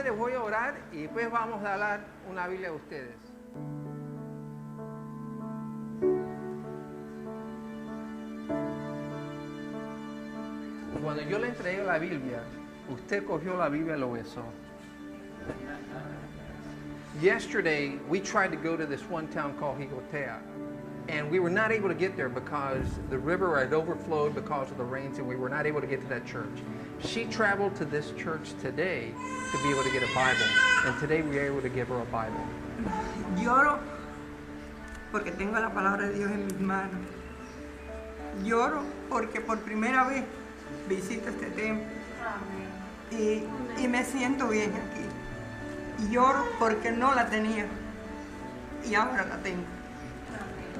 ustedes, voy a orar y después vamos a dar una Biblia a ustedes. Cuando yo le entregué la Biblia, usted cogió la Biblia y lo besó. Yesterday, we tried to go to this one town called Jicotea, and we were not able to get there because the river had overflowed because of the rains, and we were not able to get to that church. She traveled to this church today to be able to get a Bible, and today we were able to give her a Bible. Lloro porque tengo la palabra de Dios en mis manos. Lloro porque por primera vez visito este templo y me siento bien aquí. Y lloro porque no la tenía y ahora la tengo.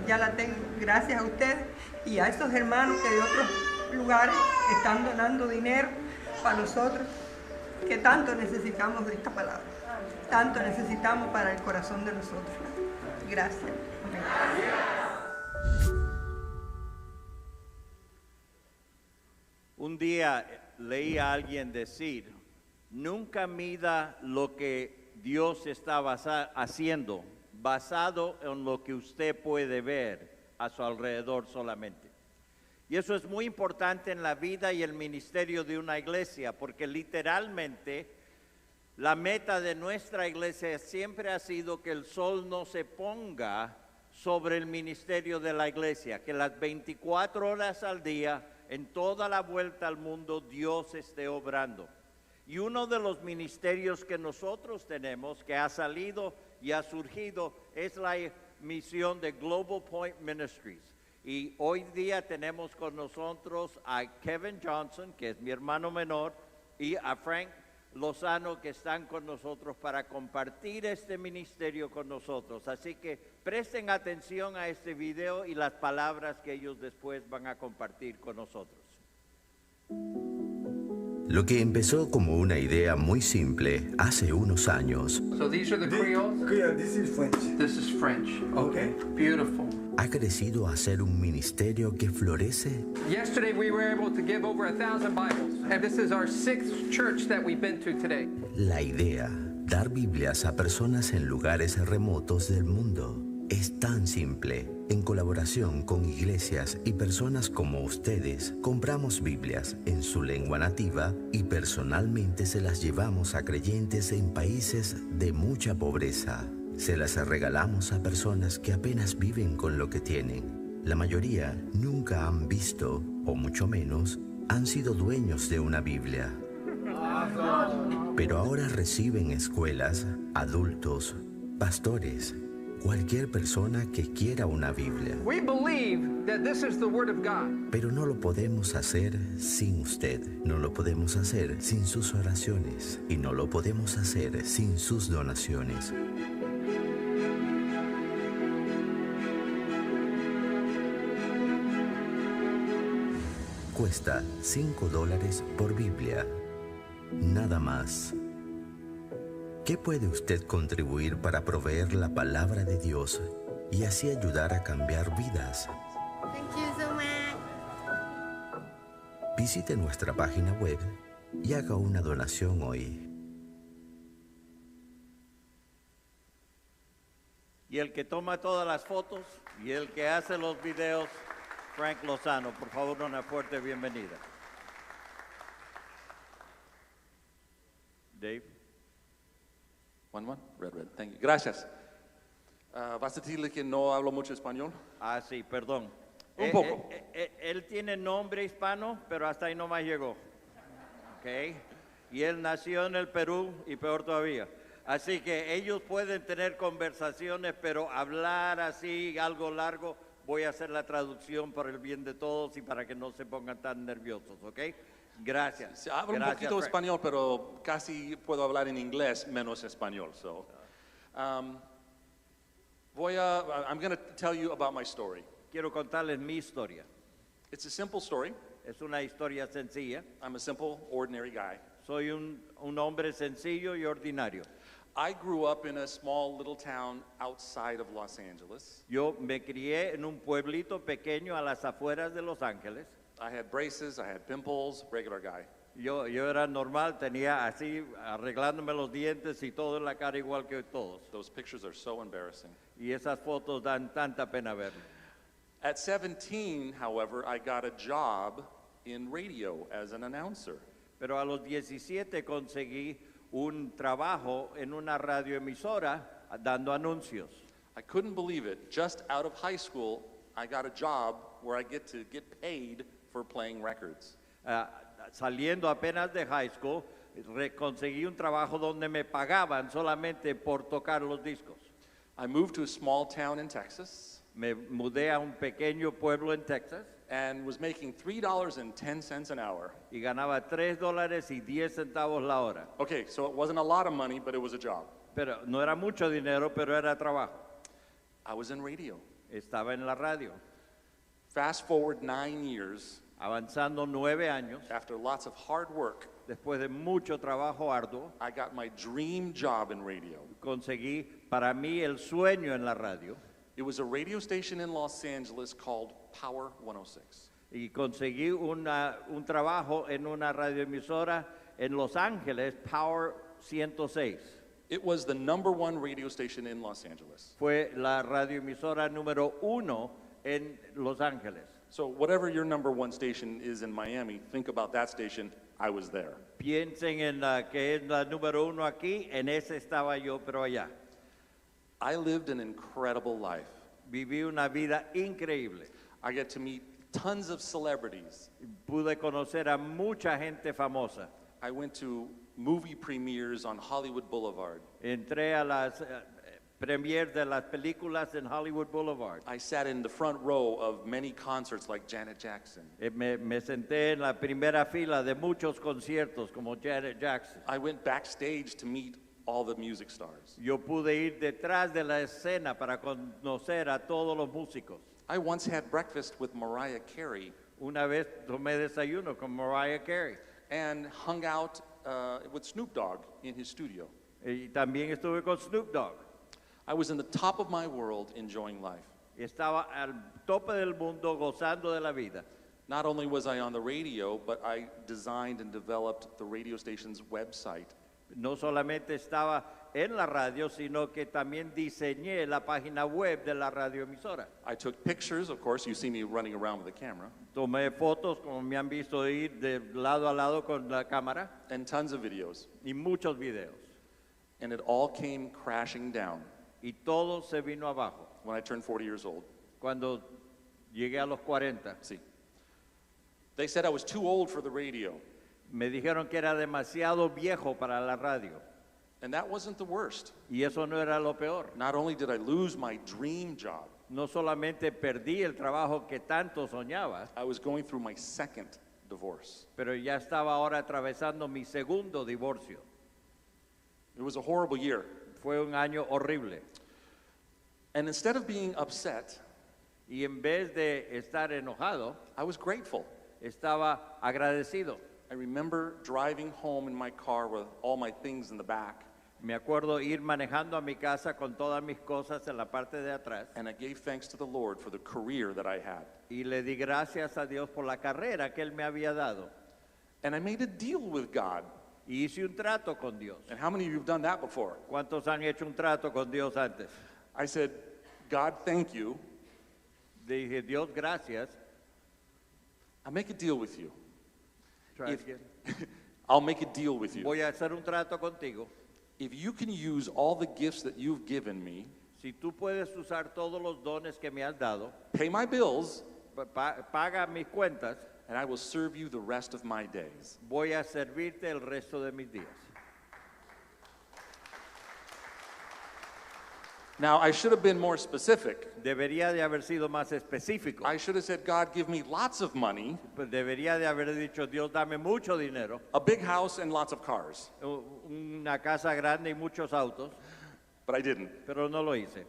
Ya la tengo gracias a ustedes y a estos hermanos que de otros lugares están donando dinero para nosotros, que tanto necesitamos de esta palabra, tanto necesitamos para el corazón de nosotros. Gracias. Un día leí a alguien decir, nunca mida lo que Dios está haciendo basado en lo que usted puede ver a su alrededor solamente. Y eso es muy importante en la vida y el ministerio de una iglesia, porque literalmente la meta de nuestra iglesia siempre ha sido que el sol no se ponga sobre el ministerio de la iglesia, que las 24 horas al día, en toda la vuelta al mundo, Dios esté obrando. Y uno de los ministerios que nosotros tenemos, que ha salido y ha surgido, es la misión de Global Point Ministries. Y hoy día tenemos con nosotros a Kevin Johnson, que es mi hermano menor, y a Frank Lozano, que están con nosotros para compartir este ministerio con nosotros. Así que presten atención a este video y las palabras que ellos después van a compartir con nosotros. Lo que empezó como una idea muy simple hace unos años. So these are the Creoles? Creole, this is French. This is French. Okay. Beautiful. Ha crecido a ser un ministerio que florece. Yesterday we were able to give over 1,000 Bibles, and this is our 6th church that we've been to today. La idea, dar Biblias a personas en lugares remotos del mundo, es tan simple. En colaboración con iglesias y personas como ustedes, compramos Biblias en su lengua nativa y personalmente se las llevamos a creyentes en países de mucha pobreza. Se las regalamos a personas que apenas viven con lo que tienen. La mayoría nunca han visto, o mucho menos, han sido dueños de una Biblia. Pero ahora reciben escuelas, adultos, pastores, cualquier persona que quiera una Biblia. We believe that this is the Word of God. Pero no lo podemos hacer sin usted. No lo podemos hacer sin sus oraciones. Y no lo podemos hacer sin sus donaciones. Cuesta $5 por Biblia. Nada más. ¿Qué puede usted contribuir para proveer la palabra de Dios y así ayudar a cambiar vidas? Thank you so much. Visite nuestra página web y haga una donación hoy. Y el que toma todas las fotos y el que hace los videos, Frank Lozano. Por favor, una fuerte bienvenida. Dave. One. Red. Thank you. Gracias. ¿Vas a decirle que no hablo mucho español? Ah, sí, perdón. Un poco. Él tiene nombre hispano, pero hasta ahí nomás llegó. ¿Ok? Y él nació en el Perú y peor todavía. Así que ellos pueden tener conversaciones, pero hablar así, algo largo, voy a hacer la traducción para el bien de todos y para que no se pongan tan nerviosos, ¿ok? Gracias. Sí, hablo un poquito Frank. español, pero casi puedo hablar en inglés menos español. So, I'm going to tell you about my story. Quiero contarles mi historia. It's a simple story. Es una historia sencilla. I'm a simple, ordinary guy. Soy un hombre sencillo y ordinario. I grew up in a small little town outside of Los Angeles. Yo me crié en un pueblito pequeño a las afueras de Los Ángeles. I had braces, I had pimples, regular guy. Yo era normal, tenía así, arreglándome los dientes y todo en la cara igual que todos. Those pictures are so embarrassing. Y esas fotos dan tanta pena ver. At 17, however, I got a job in radio as an announcer. Pero a los 17 conseguí un trabajo en una radioemisora dando anuncios. I couldn't believe it. Just out of high school, I got a job where I get to get paid for playing records. Saliendo apenas de high school, conseguí un trabajo donde me pagaban solamente por tocar los discos. I moved to a small town in Texas Me mudé a un pequeño pueblo en Texas and was making $3.10 an hour. y ganaba $3.10 la hora. Okay, so it wasn't a lot of money, but it was a job. Pero no era mucho dinero, pero era trabajo. I was in radio. Estaba en la radio. Fast forward 9 years, Avanzando 9 años, after lots of hard work, después de mucho trabajo arduo, I got my dream job in radio. conseguí para mí el sueño en la radio It was a radio station in Los Angeles called Power 106. y conseguí un trabajo en una radioemisora en Los Ángeles, Power 106. It was the #1 radio station in Los Angeles. Fue la radioemisora número 1 en Los Ángeles. So whatever your #1 station is in Miami, think about that station. I was there. Piensen en la que es la número 1 aquí, en ese estaba yo, pero allá. I lived an incredible life. Viví una vida increíble. I get to meet tons of celebrities. Pude conocer a mucha gente famosa. I went to movie premieres on Hollywood Boulevard. Entré a las premieres de las películas en Hollywood Boulevard. I sat in the front row of many concerts like Janet Jackson. Me senté en la primera fila de muchos conciertos como Janet Jackson. I went backstage to meet all the music stars. Yo pude ir detrás de la escena para conocer a todos los músicos. I once had breakfast with Mariah Carey Una vez tomé desayuno con Mariah Carey and hung out with Snoop Dogg in his studio. y también estuve con Snoop Dogg. I was in the top of my world enjoying life. Estaba al tope del mundo gozando de la vida. Not only was I on the radio, but I designed and developed the radio station's website. No solamente estaba en la radio, sino que también diseñé la página web de la radioemisora. I took pictures, of course, you see me running around with a camera, Tomé fotos, como me han visto ir de lado a lado con la cámara, and tons of videos. y muchos videos. And it all came crashing down Y todo se vino abajo. when I turned 40 years old. Cuando llegué a los 40, See, they said I was too old for the radio, me dijeron que era demasiado viejo para la radio. and that wasn't the worst. Y eso no era lo peor. Not only did I lose my dream job, No solamente perdí el trabajo que tanto soñaba, I was going through my second divorce. pero ya estaba ahora atravesando mi segundo divorcio. It was a horrible year. Fue un año horrible. And instead of being upset, Y en vez de estar enojado, I was grateful. estaba agradecido. I remember driving home in my car with all my things in the back, Me acuerdo ir manejando a mi casa con todas mis cosas en la parte de atrás and I gave thanks to the Lord for the career that I had. y le di gracias a Dios por la carrera que Él me había dado. And I made a deal with God. Y hice un trato con Dios. And how many of you have done that before? ¿Cuántos han hecho un trato con Dios antes? I said, God, thank you. Dije, Dios, gracias. I'll make a deal with you. Try If- again. I'll make a deal with you. Voy a hacer un trato contigo. If you can use all the gifts that you've given me, Si tú puedes usar todos los dones que me has dado, pay my bills, paga mis cuentas, and I will serve you the rest of my days. voy a servirte el resto de mis días. Now, I should have been more specific. Debería de haber sido más específico. I should have said, God, give me lots of money, Debería de haber dicho, Dios, dame mucho dinero, a big house, and lots of cars. una casa grande y muchos autos, But I didn't. pero no lo hice.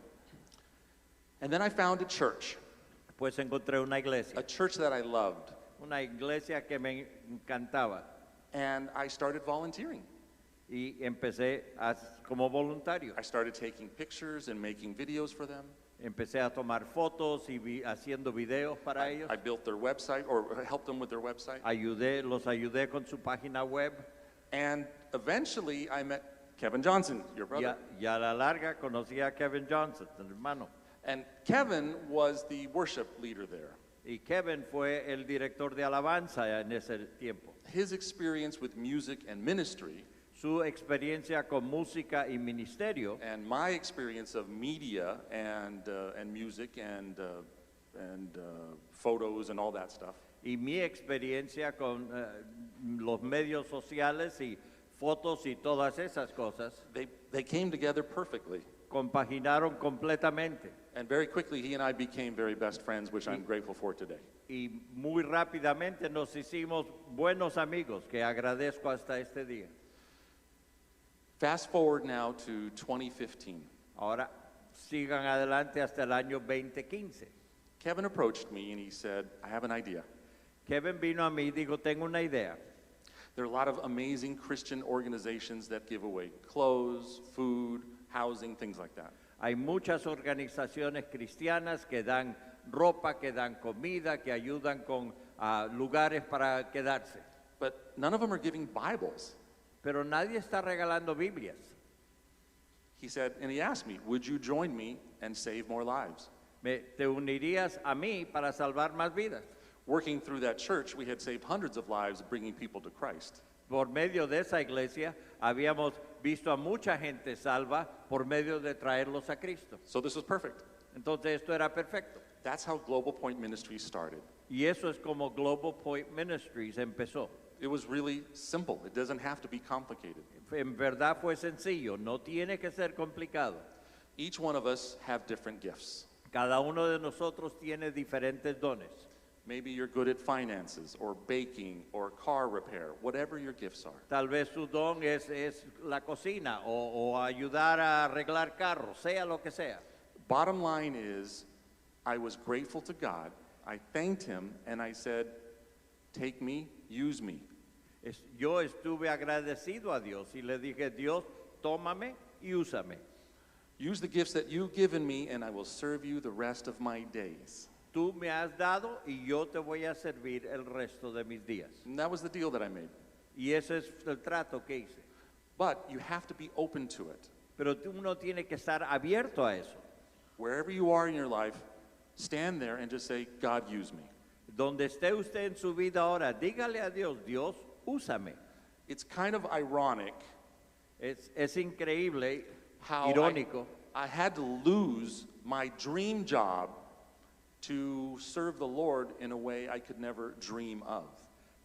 And then I found a church Pues encontré una iglesia, that I loved, una iglesia que me encantaba and I started volunteering. y empecé como voluntario. I started taking pictures and making videos for them. Empecé a tomar fotos y haciendo videos para ellos. I built their website or helped them with their website. Los ayudé con su página web. And eventually I met Kevin Johnson, your brother. Y a la larga conocí a Kevin Johnson, el hermano. And Kevin was the worship leader there. Y Kevin fue el director de alabanza en ese tiempo. His experience with music and ministry, Su experiencia con música y ministerio, and my experience of media and music and photos and all that stuff, y mi experiencia con los medios sociales y fotos y todas esas cosas, they came together perfectly. compaginaron completamente. And very quickly, he and I became very best friends, which I'm grateful for today. Y muy rápidamente nos hicimos buenos amigos, que agradezco hasta este día. Fast forward now to 2015. Ahora sigan adelante hasta el año 2015. Kevin approached me and he said, I have an idea. Kevin vino a mí y dijo, tengo una idea. There are a lot of amazing Christian organizations that give away clothes, food, housing, things like that. Hay muchas organizaciones cristianas que dan ropa, que dan comida, que ayudan con lugares para quedarse. But none of them are giving Bibles. Pero nadie está regalando Biblias. He said, and he asked me, would you join me and save more lives? ¿Te unirías a mí para salvar más vidas? Working through that church, we had saved hundreds of lives bringing people to Christ. Por medio de esa iglesia habíamos visto a mucha gente salva por medio de traerlos a Cristo. So this was perfect. Entonces esto era perfecto. That's how Global Point Ministries started. Y eso es como Global Point Ministries empezó. It was really simple. It doesn't have to be complicated. En verdad fue sencillo, no tiene que ser complicado. Each one of us have different gifts. Cada uno de nosotros tiene diferentes dones. Maybe you're good at finances or baking or car repair, whatever your gifts are. Tal vez su don es la cocina o ayudar a arreglar carros, sea lo que sea. Bottom line is, I was grateful to God. I thanked him and I said, take me, use me. Yo estuve agradecido a Dios y le dije, Dios, tómame y úsame. Use the gifts that you've given me and I will serve you the rest of my days. Tú me has dado y yo te voy a servir el resto de mis días. And that was the deal that I made. Y ese es el trato que hice. But you have to be open to it. Pero uno tiene que estar abierto a eso. Wherever you are in your life, stand there and just say, God, use me. Donde esté usted en su vida ahora, dígale a Dios, Dios, úsame. It's kind of ironic Es increíble, how irónico, I had to lose my dream job to serve the Lord in a way I could never dream of.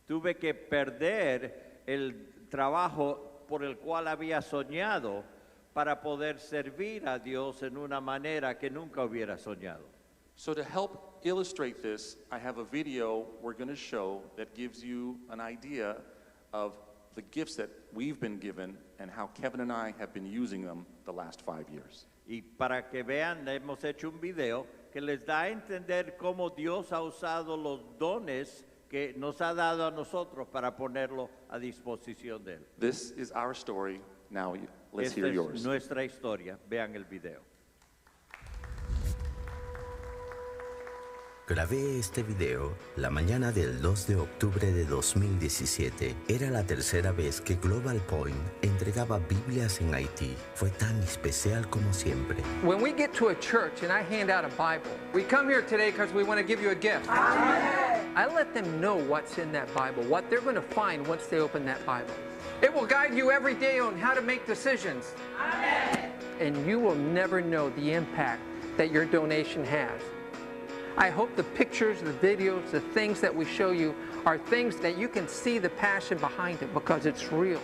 tuve que perder el trabajo por el cual había soñado para poder servir a Dios en una manera que nunca hubiera soñado. So to help illustrate this, I have a video we're going to show that gives you an idea of the gifts that we've been given and how Kevin and I have been using them the last 5 years. Y para que vean, hemos hecho un video que les da a entender cómo Dios ha usado los dones que nos ha dado a nosotros para ponerlo a disposición de Él. This is our story. Now let's Esta hear es yours. nuestra historia. Vean el video. Grabé este video la mañana del 2 de octubre de 2017. Era la tercera vez que Global Point entregaba Biblias en Haití. Fue tan especial como siempre. When we get to a church and I hand out a Bible, we come here today because we want to give you a gift. I let them know what's in that Bible, what they're going to find once they open that Bible. It will guide you every day on how to make decisions. And you will never know the impact that your donation has. I hope the pictures, the videos, the things that we show you are things that you can see the passion behind it because it's real.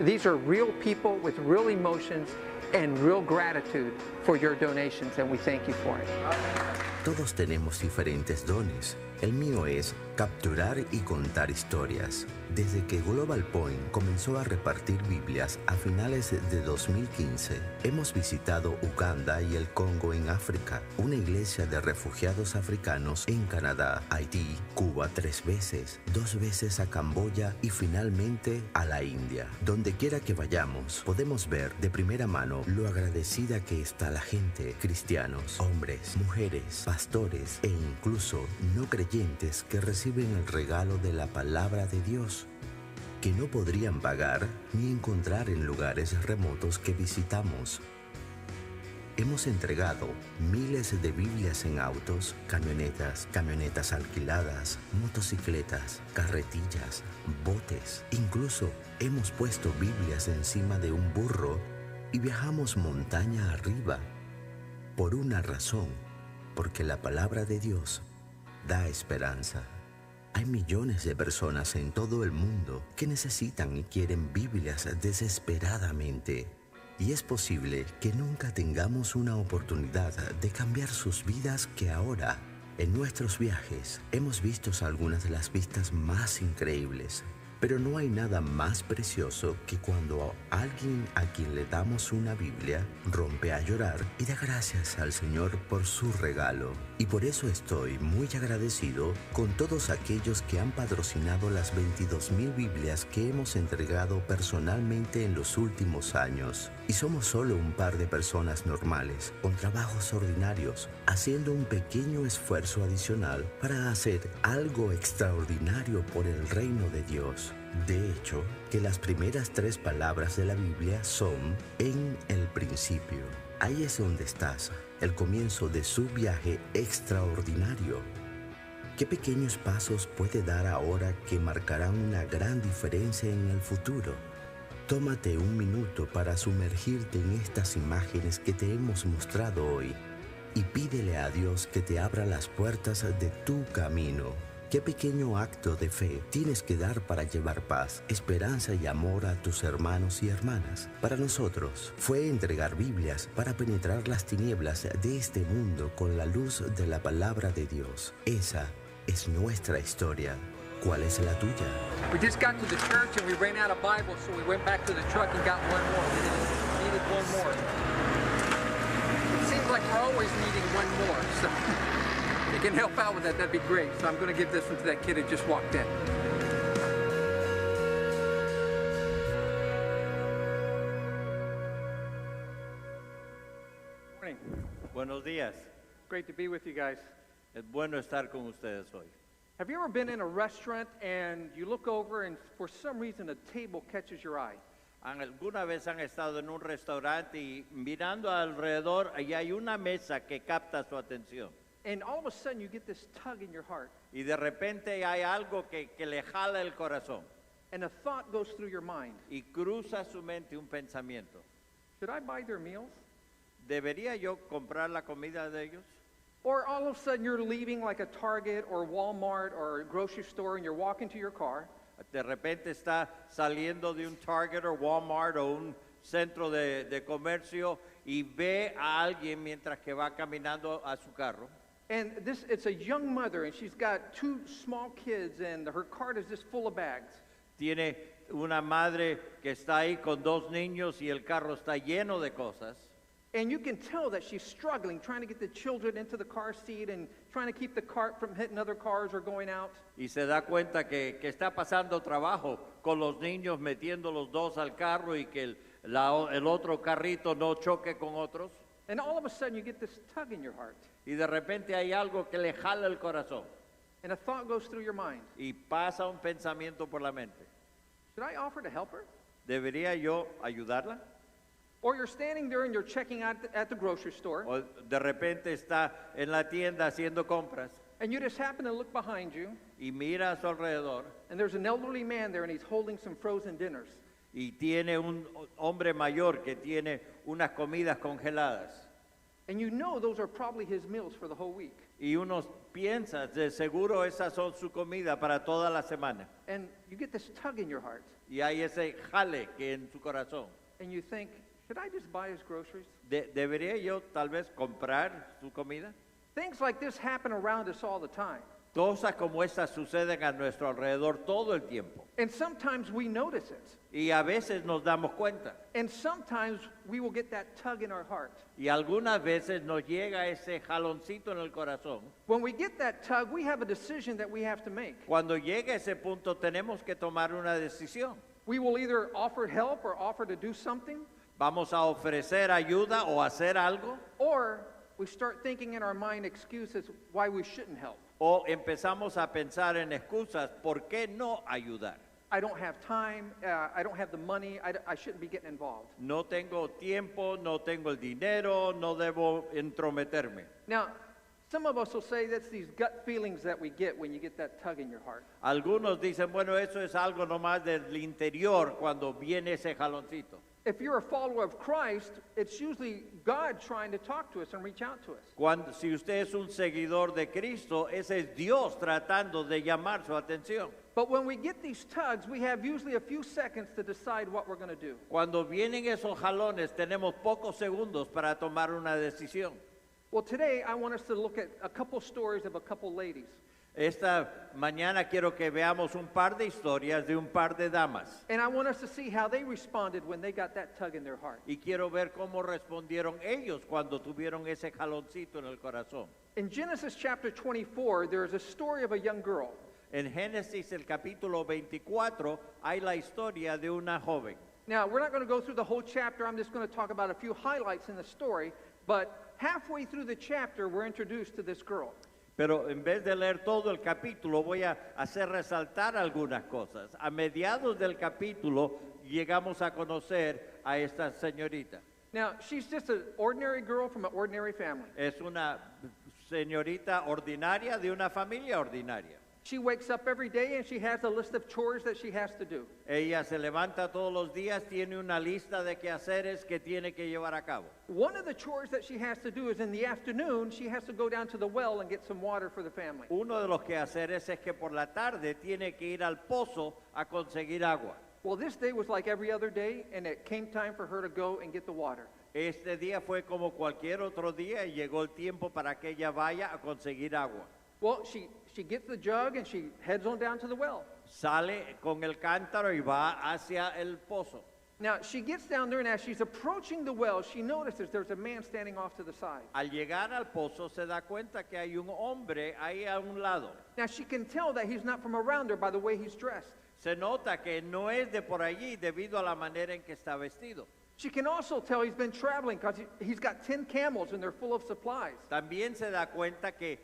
These are real people with real emotions and real gratitude for your donations, and we thank you for it. Todos tenemos diferentes dones. El mío es capturar y contar historias. Desde que Global Point comenzó a repartir Biblias a finales de 2015, hemos visitado Uganda y el Congo en África, una iglesia de refugiados africanos en Canadá, Haití, Cuba 3 veces, 2 veces a Camboya y finalmente a la India. Donde quiera que vayamos, podemos ver de primera mano lo agradecida que está la gente, cristianos, hombres, mujeres, pastores e incluso no creyentes que reciben el regalo de la palabra de Dios, que no podrían pagar ni encontrar en lugares remotos que visitamos. Hemos entregado miles de Biblias en autos, camionetas alquiladas, motocicletas, carretillas, botes. Incluso hemos puesto Biblias encima de un burro y viajamos montaña arriba. Por una razón, porque la palabra de Dios da esperanza. Hay millones de personas en todo el mundo que necesitan y quieren Biblias desesperadamente. Y es posible que nunca tengamos una oportunidad de cambiar sus vidas que ahora, en nuestros viajes, hemos visto algunas de las vistas más increíbles. Pero no hay nada más precioso que cuando alguien a quien le damos una Biblia rompe a llorar y da gracias al Señor por su regalo. Y por eso estoy muy agradecido con todos aquellos que han patrocinado las 22,000 Biblias que hemos entregado personalmente en los últimos años. Y somos solo un par de personas normales, con trabajos ordinarios, haciendo un pequeño esfuerzo adicional para hacer algo extraordinario por el reino de Dios. De hecho, que las primeras 3 palabras de la Biblia son en el principio. Ahí es donde estás, el comienzo de su viaje extraordinario. ¿Qué pequeños pasos puede dar ahora que marcarán una gran diferencia en el futuro? Tómate un minuto para sumergirte en estas imágenes que te hemos mostrado hoy y pídele a Dios que te abra las puertas de tu camino. ¿Qué pequeño acto de fe tienes que dar para llevar paz, esperanza y amor a tus hermanos y hermanas? Para nosotros fue entregar Biblias para penetrar las tinieblas de este mundo con la luz de la palabra de Dios. Esa es nuestra historia. ¿Cuál es la tuya? We just got to the church and we ran out of Bibles, so we went back to the truck and got one more. We needed one more. It seems like we're always needing one more. So if you can help out with that, that'd be great. So I'm going to give this one to that kid who just walked in. Morning. Buenos días. Great to be with you guys. Es bueno estar con ustedes hoy. Have you ever been in a restaurant and you look over and for some reason a table catches your eye? ¿Alguna vez han estado en un restaurante y mirando alrededor y hay una mesa que capta su atención? And all of a sudden you get this tug in your heart Y de repente hay algo que le jala el corazón and a thought goes through your mind. y cruza su mente un pensamiento. Should I buy their meals? ¿Debería yo comprar la comida de ellos? Or all of a sudden you're leaving like a Target or Walmart or a grocery store and you're walking to your car De repente está saliendo de un Target o Walmart o un centro de comercio y ve a alguien mientras que va caminando a su carro. and it's a young mother and she's got 2 small kids and her cart is just full of bags. Tiene una madre que está ahí con 2 niños y el carro está lleno de cosas. And you can tell that she's struggling, trying to get the children into the car seat and trying to keep the cart from hitting other cars or going out. Y se da cuenta que está pasando trabajo con los niños, metiendo los 2 al carro y que el otro carrito no choque con otros. And all of a sudden you get this tug in your heart. Y de repente hay algo que le jala el corazón. And a thought goes through your mind. Y pasa un pensamiento por la mente. Should I offer to help her? ¿Debería yo ayudarla? Or you're standing there and you're checking out at the grocery store. O de repente está en la tienda haciendo compras And you just happen to look behind you. y mira a su alrededor And there's an elderly man there and he's holding some frozen dinners. y tiene un hombre mayor que tiene unas comidas congeladas. And you know those are probably his meals for the whole week. Y uno piensa, de seguro esas son su comida para toda la semana. And you get this tug in your heart. Y hay ese jale que en su corazón. And you think, should I just buy his groceries? ¿Debería yo tal vez comprar su comida? Things like this happen around us all the time. Cosas como estas suceden a nuestro alrededor todo el tiempo. And sometimes we notice it. Y a veces nos damos cuenta. And sometimes we will get that tug in our heart. Y algunas veces nos llega ese jaloncito en el corazón. When we get that tug, we have a decision that we have to make. Cuando llega ese punto tenemos que tomar una decisión. We will either offer help or offer to do something, Vamos a ofrecer ayuda o hacer algo, or we start thinking in our mind excuses why we shouldn't help. o empezamos a pensar en excusas, ¿por qué no ayudar? I don't have time, I don't have the money, I shouldn't be getting involved. No tengo tiempo, no tengo el dinero, no debo entrometerme. Now, some of us will say that's these gut feelings that we get when you get that tug in your heart. Algunos dicen, bueno, eso es algo nomás del interior cuando viene ese jaloncito. If you're a follower of Christ, it's usually God trying to talk to us and reach out to us. Si usted es un seguidor de Cristo, ese es Dios tratando de llamar su atención. But when we get these tugs, we have usually a few seconds to decide what we're going to do. Cuando vienen esos jalones, tenemos pocos segundos para tomar una decisión. Well, today I want us to look at a couple stories of a couple ladies. Esta mañana quiero que veamos un par de historias de un par de damas. And I want us to see how they responded when they got that tug in their heart. Y quiero ver cómo respondieron ellos cuando tuvieron ese jaloncito en el corazón. In Genesis chapter 24, there is a story of a young girl. En Génesis el capítulo 24 hay la historia de una joven. Now, we're not going to go through the whole chapter. I'm just going to talk about a few highlights in the story. But halfway through the chapter, we're introduced to this girl. Pero en vez de leer todo el capítulo, voy a hacer resaltar algunas cosas. A mediados del capítulo llegamos a conocer a esta señorita. Now, she's just an ordinary girl from an ordinary family. Es una señorita ordinaria de una familia ordinaria. She wakes up every day and she has a list of chores that she has to do. Ella se levanta todos los días, tiene una lista de quehaceres que tiene que llevar a cabo. One of the chores that she has to do is in the afternoon, she has to go down to the well and get some water for the family. Uno de los quehaceres es que por la tarde tiene que ir al pozo a conseguir agua. Well, this day was like every other day, and it came time for her to go and get the water. Este día fue como cualquier otro día y llegó el tiempo para que ella vaya a conseguir agua. Well, she gets the jug and she heads on down to the well. Sale con el cántaro y va hacia el pozo. Now, she gets down there, and as she's approaching the well, she notices there's a man standing off to the side. Al llegar al pozo se da cuenta que hay un hombre ahí a un lado. Now, she can tell that he's not from around there by the way he's dressed. Se nota que no es de por allí debido a la manera en que está vestido. She can also tell he's been traveling because he's got 10 camels and they're full of supplies. También se da cuenta que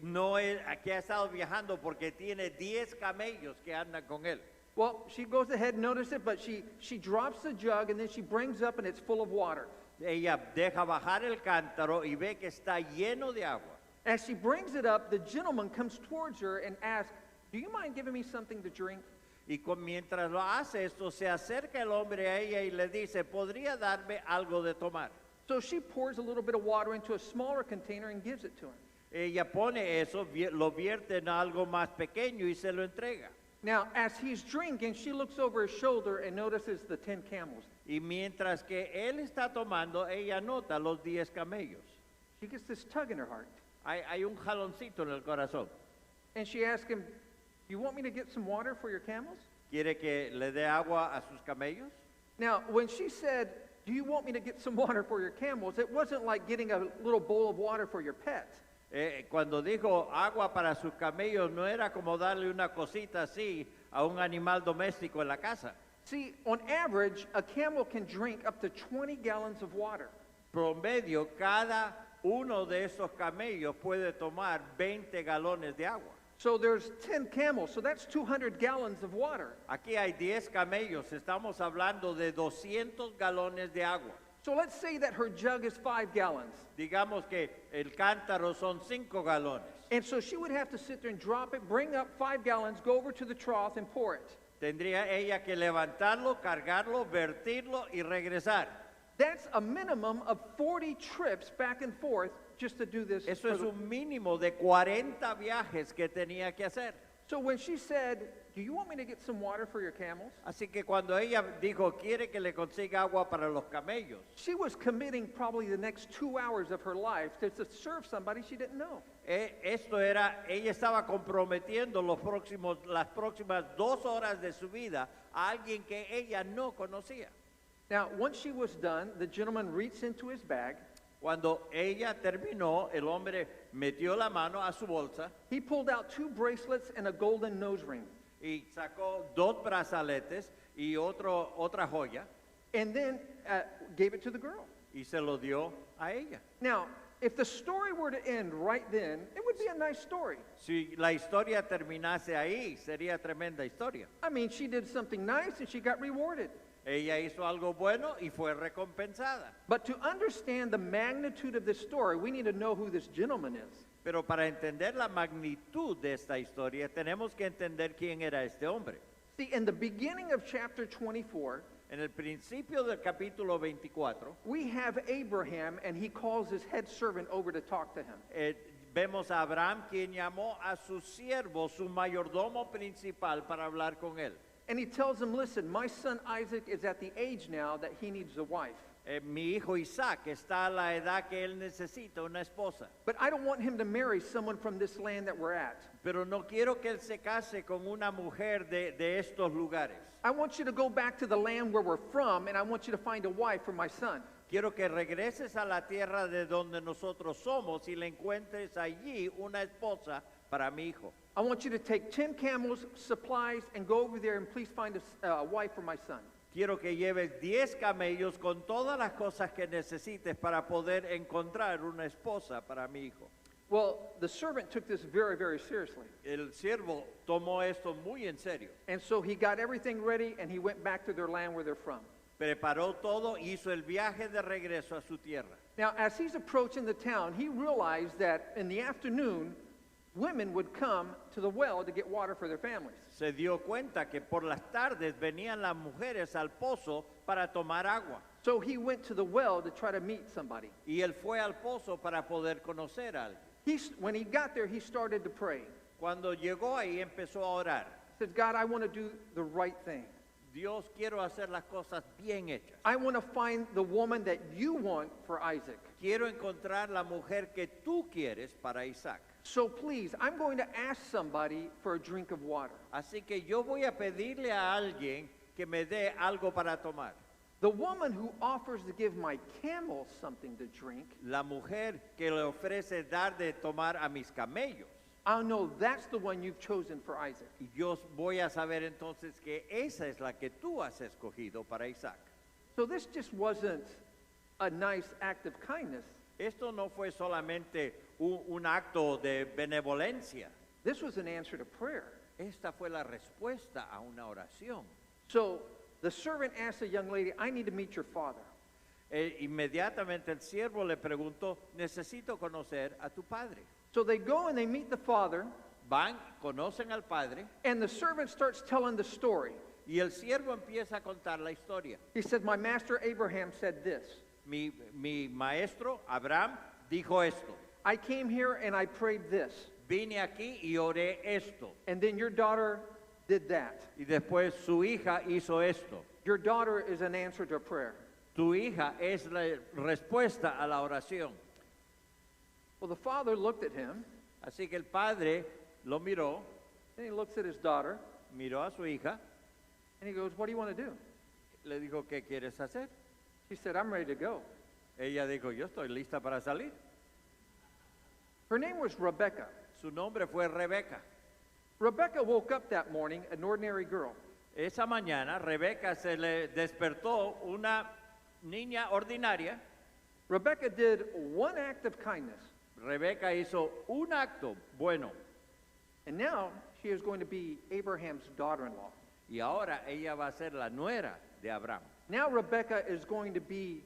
no es, que ha estado viajando porque tiene 10 camellos que andan con él. Well, she goes ahead and notices it, but she drops the jug and then she brings up and it's full of water. Ella deja bajar el cántaro y ve que está lleno de agua. As she brings it up, the gentleman comes towards her and asks, "Do you mind giving me something to drink?" Y mientras lo hace esto, se acerca el hombre a ella y le dice, ¿podría darme algo de tomar? So she pours a little bit of water into a smaller container and gives it to him. Ella pone eso, lo vierte en algo más pequeño y se lo entrega. Now, as he's drinking, she looks over his shoulder and notices the 10 camels. Y mientras que él está tomando, ella nota los 10 camellos. She gets this tug in her heart. Hay un jaloncito en el corazón. And she asks him, "You want me to get some water for your camels?" ¿Quiere que le dé agua a sus camellos? Now, when she said, "Do you want me to get some water for your camels?" it wasn't like getting a little bowl of water for your pet. Cuando dijo agua para sus camellos, no era como darle una cosita así a un animal doméstico en la casa. See, on average, a camel can drink up to 20 gallons of water. Promedio, cada uno de esos camellos puede tomar 20 galones de agua. So there's 10 camels, so that's 200 gallons of water. Aquí hay 10 camellos, estamos hablando de 200 galones de agua. So let's say that her jug is 5 gallons. Digamos que el cántaro son 5 galones. And so she would have to sit there and drop it, bring up 5 gallons, go over to the trough and pour it. Tendría ella que levantarlo, cargarlo, vertirlo y regresar. That's a minimum of 40 trips back and forth just to do this. Eso es un mínimo de 40 viajes que tenía que hacer. So when she said, do you want me to get some water for your camels? Así que cuando ella dijo, quiere que le consiga agua para los camellos, She was committing probably the next 2 hours of her life to serve somebody she didn't know. esto era, ella estaba comprometiendo las próximas 2 horas de su vida a alguien que ella no conocía. Now, once she was done, the gentleman reached into his bag. Cuando ella terminó, el hombre metió la mano a su bolsa He pulled out 2 bracelets and a golden nose ring. y sacó 2 brazaletes y otra joya And then gave it to the girl. y se lo dio a ella. Now, if the story were to end right then, it would be a nice story. Si la historia terminase ahí, sería tremenda historia. I mean, she did something nice and she got rewarded. Ella hizo algo bueno y fue recompensada. But to understand the magnitude of this story, we need to know who this gentleman is. Pero para entender la magnitud de esta historia, tenemos que entender quién era este hombre. See, in the beginning of chapter 24, En el principio del capítulo 24, we have Abraham, and he calls his head servant over to talk to him. vemos a Abraham, quien llamó a su siervo, su mayordomo principal, para hablar con él. And he tells him, listen, my son Isaac is at the age now that he needs a wife. Mi hijo Isaac está a la edad que él necesita una esposa. But I don't want him to marry someone from this land that we're at. Pero no quiero que él se case con una mujer de estos lugares. I want you to go back to the land where we're from, and I want you to find a wife for my son. Quiero que regreses a la tierra de donde nosotros somos y le encuentres allí una esposa para mi hijo. I want you to take 10 camels, supplies, and go over there and please find a wife for my son. Quiero que lleves 10 camellos con todas las cosas que necesites para poder encontrar una esposa para mi hijo. Well, the servant took this very, very seriously. El siervo tomó esto muy en serio. And so he got everything ready and he went back to their land where they're from. Preparó todo, hizo el viaje de regreso a su tierra. Now, as he's approaching the town, he realized that in the afternoon, women would come to the well to get water for their families. Se dio cuenta que por las tardes venían las mujeres al pozo para tomar agua. So he went to the well to try to meet somebody. Y él fue al pozo para poder conocer a alguien. When he got there, he started to pray. Cuando llegó ahí empezó a orar. He said, God, I want to do the right thing. Dios, quiero hacer las cosas bien hechas. I want to find the woman that you want for Isaac. Quiero encontrar la mujer que tú quieres para Isaac. So please, I'm going to ask somebody for a drink of water. Así que yo voy a pedirle a alguien que me dé algo para tomar. The woman who offers to give my camels something to drink, La mujer que le ofrece dar de tomar a mis camellos. I'll know that's the one you've chosen for Isaac. Y yo voy a saber entonces que esa es la que tú has escogido para Isaac. So this just wasn't a nice act of kindness. Esto no fue solamente un acto de benevolencia. This was an answer to prayer. Esta fue la respuesta a una oración. So the servant asked the young lady, I need to meet your father. Inmediatamente el siervo le preguntó, necesito conocer a tu padre. So they go and they meet the father, Van, conocen al padre, and the servant starts telling the story. y el siervo empieza a contar la historia. He said, my master Abraham said this. Mi maestro, Abraham, dijo esto. I came here and I prayed this. Vine aquí y oré esto. And then your daughter did that. Y después su hija hizo esto. Your daughter is an answer to prayer. Tu hija es la respuesta a la oración. Well, the father looked at him, Así que el padre lo miró, then he looks at his daughter, miró a su hija, and he goes, what do you want to do? le dijo, ¿qué quieres hacer? She said, I'm ready to go. Ella dijo, yo estoy lista para salir. Her name was Rebecca. Su nombre fue Rebeca. Rebecca woke up that morning, an ordinary girl. Esa mañana, Rebeca se le despertó una niña ordinaria. Rebecca did one act of kindness, Rebeca hizo un acto bueno. and now she is going to be Abraham's daughter-in-law. Y ahora ella va a ser la nuera de Abraham. Now Rebecca is going to be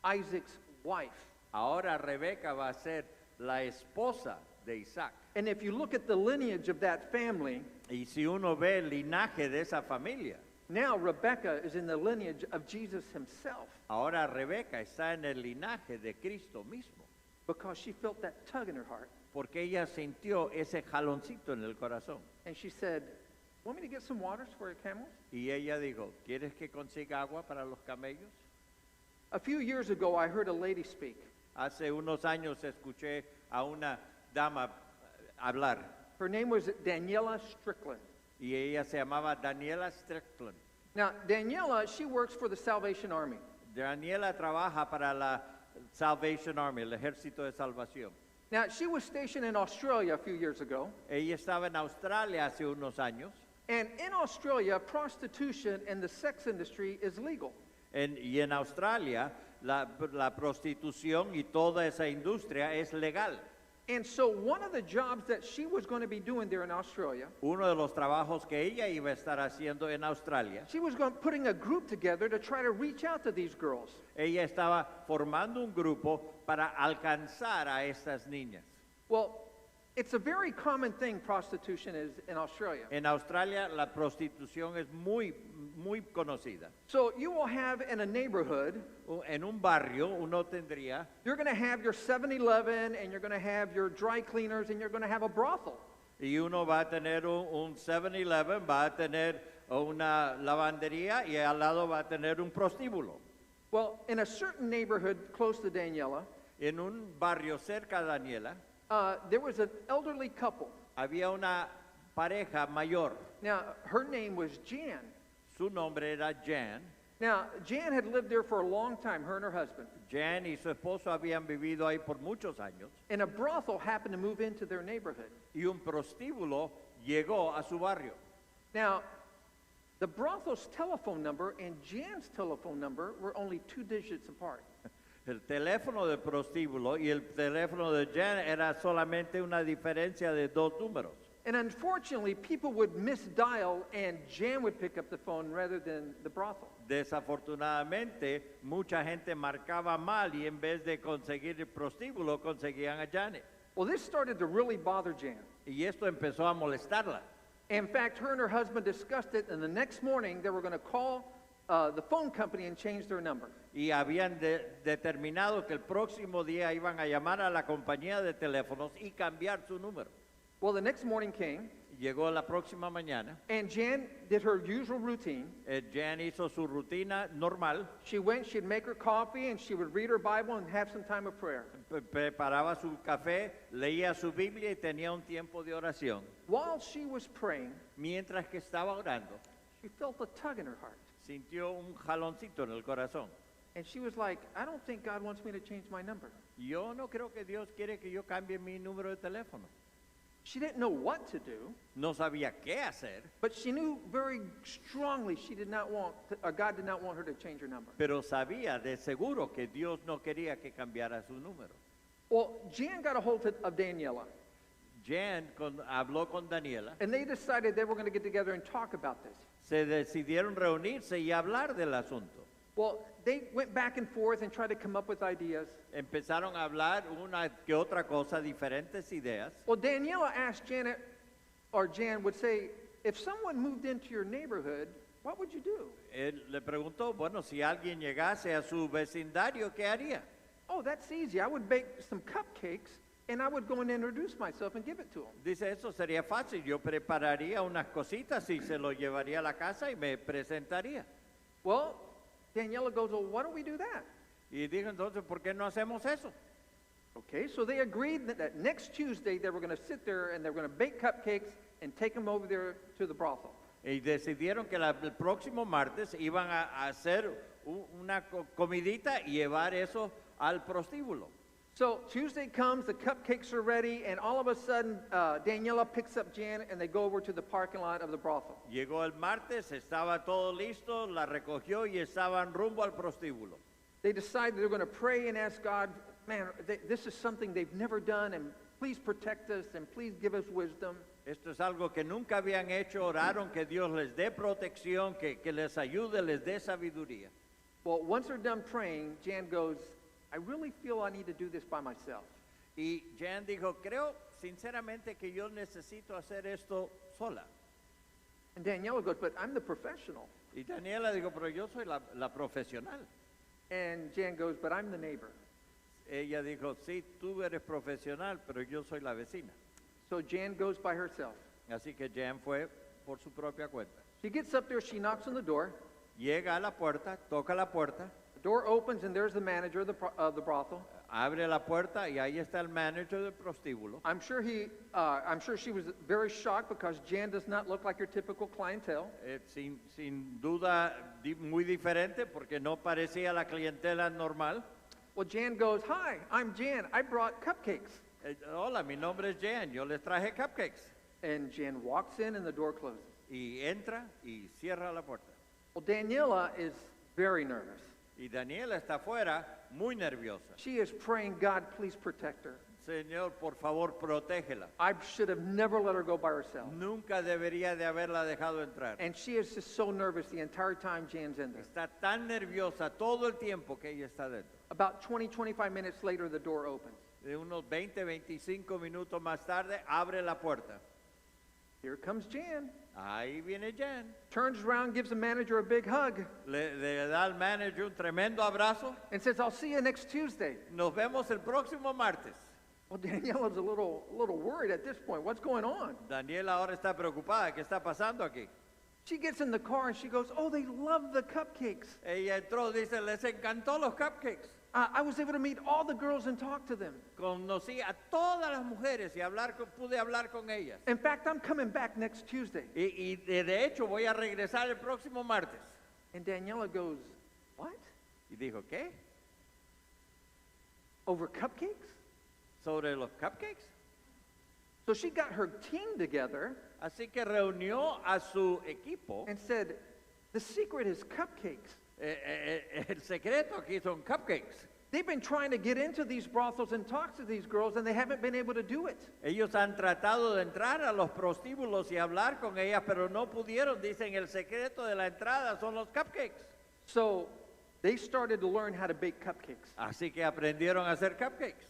Isaac's wife. Ahora Rebeca va a ser la esposa de Isaac. And if you look at the lineage of that family, Y si uno ve el linaje de esa familia, now Rebecca is in the lineage of Jesus himself. ahora Rebeca está en el linaje de Cristo mismo. because she felt that tug in her heart. porque ella sintió ese jaloncito en el corazón. And she said, "Want me to get some waters for your camels?" Y ella dijo, ¿quieres que consiga agua para los camellos? A few years ago, I heard a lady speak. Hace unos años escuché a una dama hablar Her name was Daniela Strickland. y ella se llamaba Daniela Strickland. Now, Daniela, she works for the Salvation Army. Daniela trabaja para la Salvation Army, el Ejército de Salvación. Now, she was stationed in Australia a few years ago. Ella estaba en Australia hace unos años And in Australia, prostitution and the sex industry is legal. y en Australia la prostitución y toda esa industria es legal. And so one of the jobs that she was going to be doing there in Australia, Uno de los trabajos que ella iba a estar haciendo en Australia, she was putting a group together to try to reach out to these girls. ella estaba formando un grupo para alcanzar a estas niñas. Well, it's a very common thing, prostitution is in Australia. En Australia la prostitución es muy conocida. So you will have in a neighborhood, En un barrio uno tendría, you're going to have your 7-Eleven and you're going to have your dry cleaners and you're going to have a brothel. y uno va a tener un 7-Eleven, va a tener una lavandería y al lado va a tener un prostíbulo. Well, in a certain neighborhood close to Daniela, En un barrio cerca de Daniela there was an elderly couple. había una pareja mayor. Now, her name was Jan. Su nombre era Jan. Now, Jan had lived there for a long time, her and her husband. Jan y su esposo habían vivido ahí por muchos años And a brothel happened to move into their neighborhood. y un prostíbulo llegó a su barrio. Now, the brothel's telephone number and Jan's telephone number were only 2 digits apart. El teléfono del prostíbulo y el teléfono de Jan era solamente una diferencia de 2 números. And unfortunately, people would misdial and Jan would pick up the phone rather than the brothel. Desafortunadamente, mucha gente marcaba mal y en vez de conseguir el prostíbulo, conseguían a Janet. Well, this started to really bother Jan. Y esto empezó a molestarla. In fact, her and her husband discussed it, and the next morning they were going to call the phone company and change their number. Y habían determinado que el próximo día iban a llamar a la compañía de teléfonos y cambiar su número. Well, the next morning came, Llegó la próxima mañana, and Jan did her usual routine. Jan hizo su rutina normal, She went, she'd make her coffee, and she would read her Bible and have some time of prayer. preparaba su café, leía su Biblia y tenía un tiempo de oración. While she was praying, Mientras que estaba orando, she felt a tug in her heart. sintió un jaloncito en el corazón. And she was like, I don't think God wants me to change my number. Yo no creo que Dios quiere que yo cambie mi número de teléfono. She didn't know what to do, No sabía qué hacer, but she knew very strongly she did not want, God did not want her to change her number. pero sabía de seguro que Dios no quería que cambiara su número. Well, Jan got a hold of Daniela, Jan habló con Daniela, and they decided they were going to get together and talk about this. se decidieron reunirse y hablar del asunto. Well, they went back and forth and tried to come up with ideas. Empezaron a hablar una que otra cosa, diferentes ideas. Well, Daniela asked Janet, or Jan would say, if someone moved into your neighborhood, what would you do? Él le preguntó, bueno, si alguien llegase a su vecindario, ¿qué haría? Oh, that's easy. I would bake some cupcakes and I would go and introduce myself and give it to them. Dice, eso sería fácil, yo prepararía unas cositas y se lo llevaría a la casa y me presentaría. Well, Daniela goes, well, why don't we do that? Y dijo, entonces, ¿por qué no hacemos eso? Okay, so they agreed that next Tuesday they were going to sit there and they were going to bake cupcakes and take them over there to the brothel. Y decidieron que el próximo martes iban a hacer una comidita y llevar eso al prostíbulo. So Tuesday comes, the cupcakes are ready, and all of a sudden Daniela picks up Jan and they go over to the parking lot of the brothel. Llegó el martes, estaba todo listo, la recogió y estaban rumbo al prostíbulo. They decided they're going to pray and ask God, man, this is something they've never done, and please protect us and please give us wisdom. Esto es algo que nunca habían hecho, oraron que Dios les dé protección, que les ayude, les dé sabiduría. Well, once they're done praying, Jan goes, I really feel I need to do this by myself. Y Jan dijo, creo sinceramente que yo necesito hacer esto sola. And Daniela goes, but I'm the professional. Y Daniela dijo, pero yo soy la profesional. And Jan goes, but I'm the neighbor. Ella dijo, sí, tú eres profesional, pero yo soy la vecina. So Jan goes by herself. Así que Jan fue por su propia cuenta. She gets up there, she knocks on the door. Llega a la puerta, toca la puerta, The door opens and there's the manager of the brothel. abre la puerta y ahí está el manager del prostíbulo. I'm sure she was very shocked because Jan does not look like your typical clientele. Sin duda muy diferente porque no parecía la clientela normal. Well, Jan goes, "Hi, I'm Jan. I brought cupcakes." Hola, mi nombre es Jan, yo les traje cupcakes. And Jan walks in and the door closes. Y entra y cierra la puerta. Well, Daniela is very nervous. Y Daniela está afuera muy nerviosa. She is praying, God, please protect her. Señor, por favor, protégela. I should have never let her go by herself. Nunca debería de haberla dejado entrar. And she is just so nervous the entire time Jan's in there. Está tan nerviosa todo el tiempo que ella está dentro. About 20, 25 minutes later, the door opens. De unos 20, 25 minutos más tarde, abre la puerta. Here comes Jan. Ahí viene Jan. Turns around, gives the manager a big hug, Le da al manager un tremendo abrazo. and says, I'll see you next Tuesday. Nos vemos el próximo martes. Well, Daniela's a little worried at this point. What's going on? Daniela ahora está preocupada. ¿Qué está pasando aquí? She gets in the car and she goes, oh, they love the cupcakes. Ella entró, dice, les encantó los cupcakes. I was able to meet all the girls and talk to them. Conocí a todas las mujeres y pude hablar con ellas. In fact, I'm coming back next Tuesday. Y de hecho voy a regresar el próximo martes. And Daniela goes, what? Y dijo, ¿qué? Over cupcakes? Sobre los cupcakes. So she got her team together Así que reunió a su equipo. and said, the secret is cupcakes. El secreto aquí son cupcakes. They've been trying to get into these brothels and talk to these girls, and they haven't been able to do it. Ellos han tratado de entrar a los prostíbulos y hablar con ellas, pero no pudieron. Dicen, el secreto de la entrada son los cupcakes. So they started to learn how to bake cupcakes. Así que aprendieron a hacer cupcakes.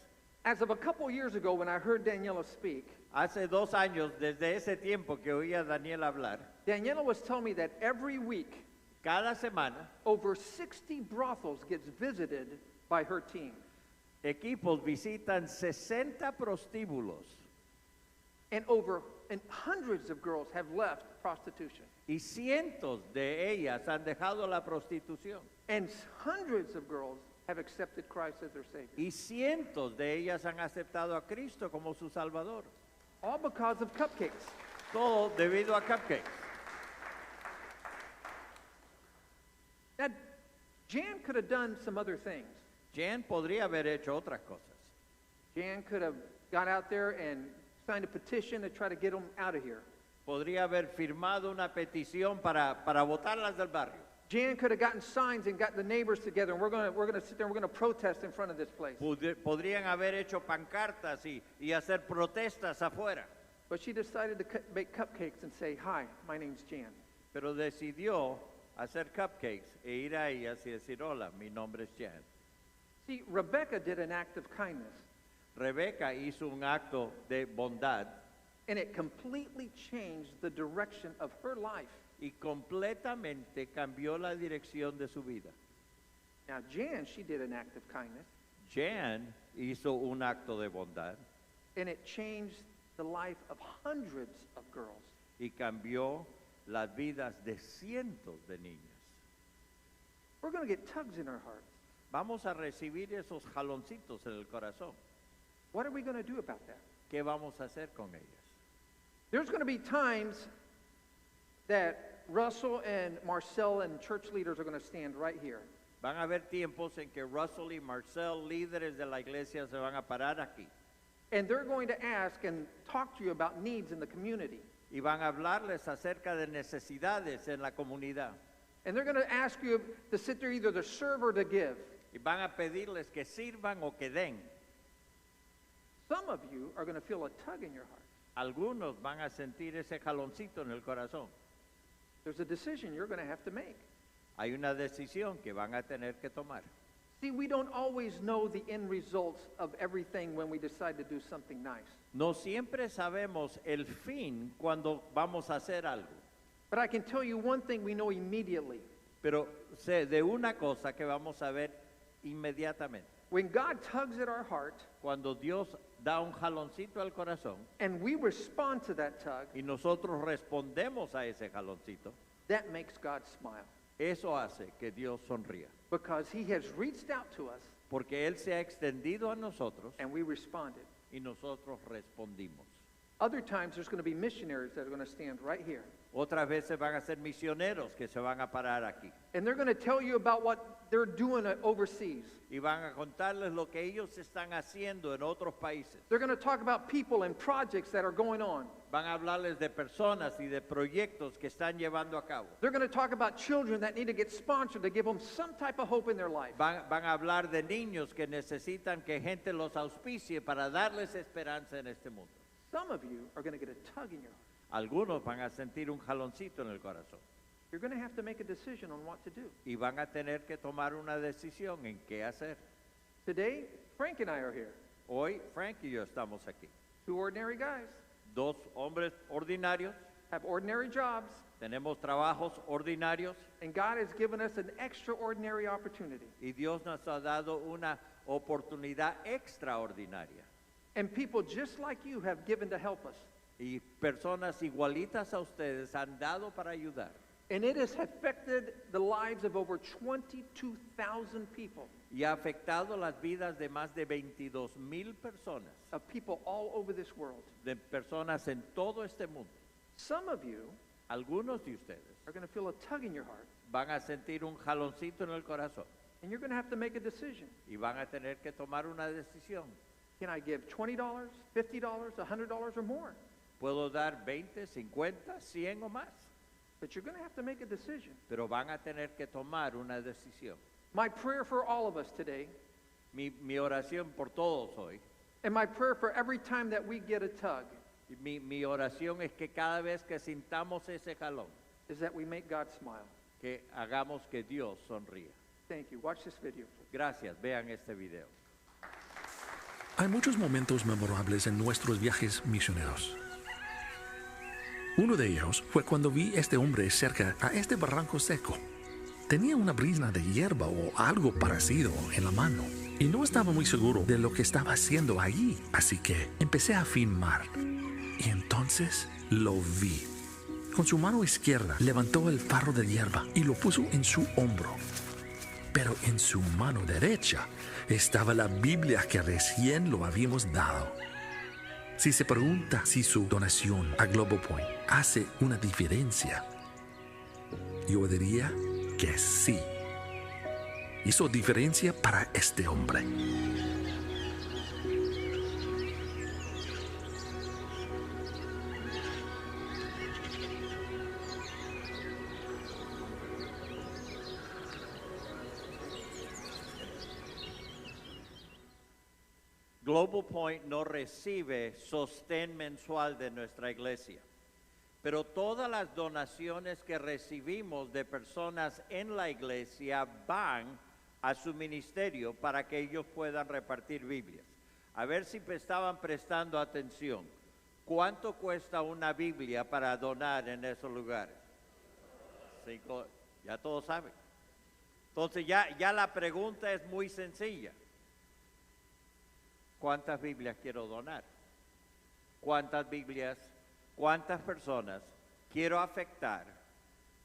As of a couple years ago, when I heard Daniela speak, Hace 2 años, desde ese tiempo que oía a Daniel hablar, Daniela was telling me that every week, cada semana, over 60 brothels gets visited by her team. equipos visitan 60 prostíbulos And hundreds of girls have left prostitution. y cientos de ellas han dejado la prostitución. And hundreds of girls have accepted Christ as their Savior. Y cientos de ellas han aceptado a Cristo como su Salvador. All because of cupcakes. Todo debido a cupcakes. Now, Jan could have done some other things. Jan podría haber hecho otras cosas. Jan could have got out there and signed a petition to try to get them out of here. Podría haber firmado una petición para botarlas del barrio. Jan could have gotten signs and got the neighbors together, and we're going to sit there and we're going to protest in front of this place. Podrían haber hecho pancartas y hacer protestas afuera. But she decided to bake cupcakes and say, hi, my name's Jan. Pero decidió hacer cupcakes e ir a ellas y decir, hola, mi nombre es Jan. See, Rebecca did an act of kindness, Rebeca hizo un acto de bondad and it completely changed the direction of her life. y completamente cambió la dirección de su vida. Now, Jan, she did an act of kindness, Jan hizo un acto de bondad and it changed the life of hundreds of girls. y cambió las vidas de cientos de niñas. We're going to get tugs in our hearts. Vamos a recibir esos jaloncitos en el corazón. What are we going to do about that? ¿Qué vamos a hacer con ellas? There's going to be times that Russell and Marcel and church leaders are going to stand right here. Van a haber tiempos en que Russell y Marcel, líderes de la iglesia, se van a parar aquí And they're going to ask and talk to you about needs in the community. y van a hablarles acerca de necesidades en la comunidad And they're going to ask you to sit there either to serve or to give. y van a pedirles que sirvan o que den. Some of you are going to feel a tug in your heart. Algunos van a sentir ese jaloncito en el corazón. There's a decision you're going to have to make. Hay una decisión que van a tener que tomar. See, we don't always know the end results of everything when we decide to do something nice. No siempre sabemos el fin cuando vamos a hacer algo, But I can tell you one thing we know immediately. pero sé de una cosa que vamos a ver inmediatamente. When God tugs at our heart Cuando Dios da un jaloncito al corazón and we respond to that tug, y nosotros respondemos a ese jaloncito, that makes God smile. eso hace que Dios sonría. Because he has reached out to us Porque Él se ha extendido a nosotros and we responded. y nosotros respondimos. Other times there's going to be missionaries that are going to stand right here. Otras veces van a ser misioneros que se van a parar aquí And they're going to tell you about what they're doing overseas. y van a contarles lo que ellos están haciendo en otros países. They're going to talk about people and projects that are going on. Van a hablarles de personas y de proyectos que están llevando a cabo. They're going to talk about children that need to get sponsored to give them some type of hope in their life. Van a hablar de niños que necesitan que gente los auspicie para darles esperanza en este mundo. Some of you are going to get a tug in your heart. Algunos van a sentir un jaloncito en el corazón You're going to have to make a decision on what to do. y van a tener que tomar una decisión en qué hacer. Today, Frank and I are here. Hoy Frank y yo estamos aquí. Two ordinary guys Dos hombres ordinarios, have ordinary jobs, tenemos trabajos ordinarios and God has given us an extraordinary opportunity. y Dios nos ha dado una oportunidad extraordinaria. And people just like you have given to help us. Y personas igualitas a ustedes han dado para ayudar. And it has affected the lives of over 22,000 people, Y ha afectado las vidas de más de 22,000 personas, of people all over this world. de personas en todo este mundo. Some of you Algunos de ustedes are going to feel a tug in your heart, van a sentir un jaloncito en el corazón and you're going to have to make a decision. y van a tener que tomar una decisión. Can I give $20, $50, $100 or more? Puedo dar 20, 50, 100 o más, But you're going to have to make a decision. pero van a tener que tomar una decisión. My prayer for all of us today, Mi oración por todos hoy, and my prayer for every time that we get a tug, y mi oración es que cada vez que sintamos ese jalón, is that we make God smile. que hagamos que Dios sonría. Thank you. Watch this video. Gracias, vean este video. Hay muchos momentos memorables en nuestros viajes misioneros. Uno de ellos fue cuando vi este hombre cerca a este barranco seco. Tenía una brizna de hierba o algo parecido en la mano y no estaba muy seguro de lo que estaba haciendo allí, así que empecé a filmar. Y entonces lo vi. Con su mano izquierda levantó el farro de hierba y lo puso en su hombro. Pero en su mano derecha estaba la Biblia que recién lo habíamos dado. Si se pregunta si su donación a Global Point hace una diferencia, yo diría que sí. Hizo diferencia para este hombre. Global Point no recibe sostén mensual de nuestra iglesia, pero todas las donaciones que recibimos de personas en la iglesia van a su ministerio para que ellos puedan repartir Biblias. A ver si estaban prestando atención. ¿Cuánto cuesta una Biblia para donar en esos lugares? Ya todos saben. Entonces ya la pregunta es muy sencilla. ¿Cuántas Biblias quiero donar? ¿Cuántas Biblias, cuántas personas quiero afectar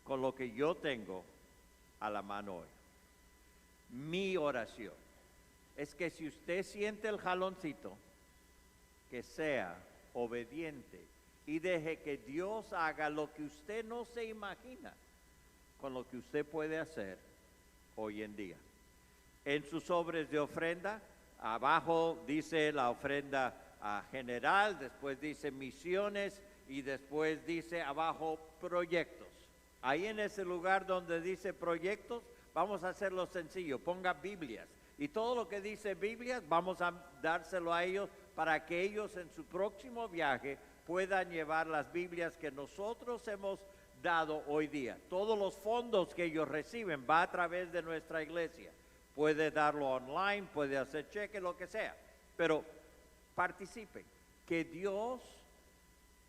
con lo que yo tengo a la mano hoy? Mi oración es que si usted siente el jaloncito, que sea obediente y deje que Dios haga lo que usted no se imagina con lo que usted puede hacer hoy en día. En sus sobres de ofrenda, abajo dice la ofrenda general, después dice misiones y después dice abajo proyectos. Ahí en ese lugar donde dice proyectos, vamos a hacerlo sencillo, ponga Biblias. Y todo lo que dice Biblias, vamos a dárselo a ellos para que ellos en su próximo viaje puedan llevar las Biblias que nosotros hemos dado hoy día. Todos los fondos que ellos reciben va a través de nuestra iglesia. Puede darlo online, puede hacer cheque, lo que sea. Pero participen. Que Dios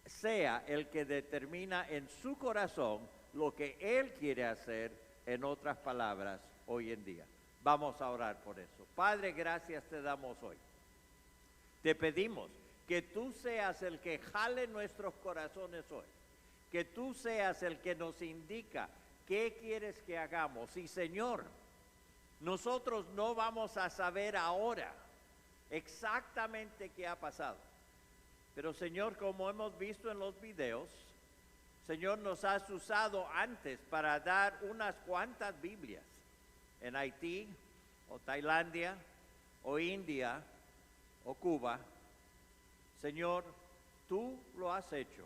sea el que determina en su corazón lo que Él quiere hacer, en otras palabras, hoy en día. Vamos a orar por eso. Padre, gracias te damos hoy. Te pedimos que tú seas el que jale nuestros corazones hoy. Que tú seas el que nos indica qué quieres que hagamos. Y Señor, nosotros no vamos a saber ahora exactamente qué ha pasado. Pero Señor, como hemos visto en los videos, Señor, nos has usado antes para dar unas cuantas Biblias en Haití, o Tailandia, o India, o Cuba. Señor, tú lo has hecho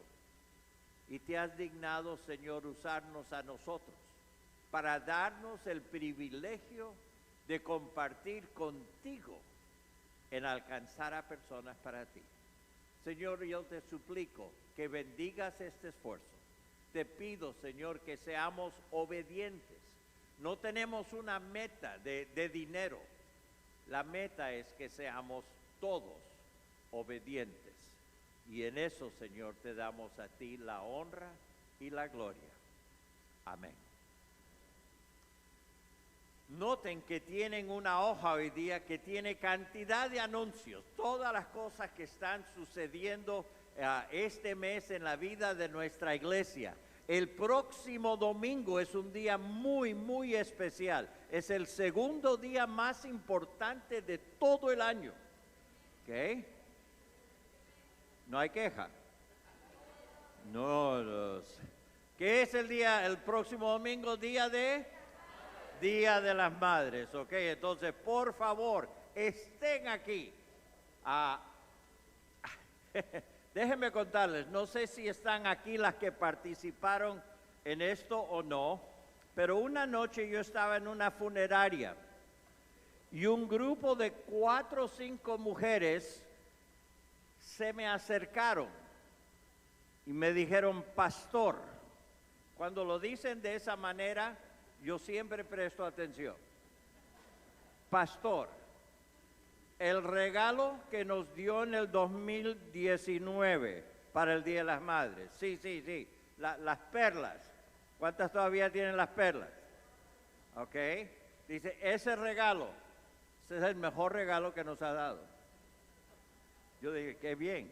y te has dignado, Señor, usarnos a nosotros para darnos el privilegio de compartir contigo en alcanzar a personas para ti. Señor, yo te suplico que bendigas este esfuerzo. Te pido, Señor, que seamos obedientes. No tenemos una meta de dinero. La meta es que seamos todos obedientes. Y en eso, Señor, te damos a ti la honra y la gloria. Amén. Noten que tienen una hoja hoy día que tiene cantidad de anuncios, todas las cosas que están sucediendo este mes en la vida de nuestra iglesia. El próximo domingo es un día muy, muy especial. Es el segundo día más importante de todo el año. ¿Ok? No hay queja. No. ¿Qué es el próximo domingo? Día de las Madres, ¿ok? Entonces, por favor, estén aquí. Déjenme contarles, no sé si están aquí las que participaron en esto o no, pero una noche yo estaba en una funeraria y un grupo de 4 o 5 mujeres se me acercaron y me dijeron, pastor. Cuando lo dicen de esa manera, yo siempre presto atención. Pastor, el regalo que nos dio en el 2019 para el Día de las Madres. Sí. Las perlas. ¿Cuántas todavía tienen las perlas? Ok. Dice, ese regalo, ese es el mejor regalo que nos ha dado. Yo dije, qué bien.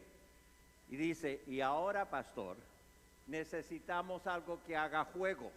Y dice, y ahora, pastor, necesitamos algo que haga juego.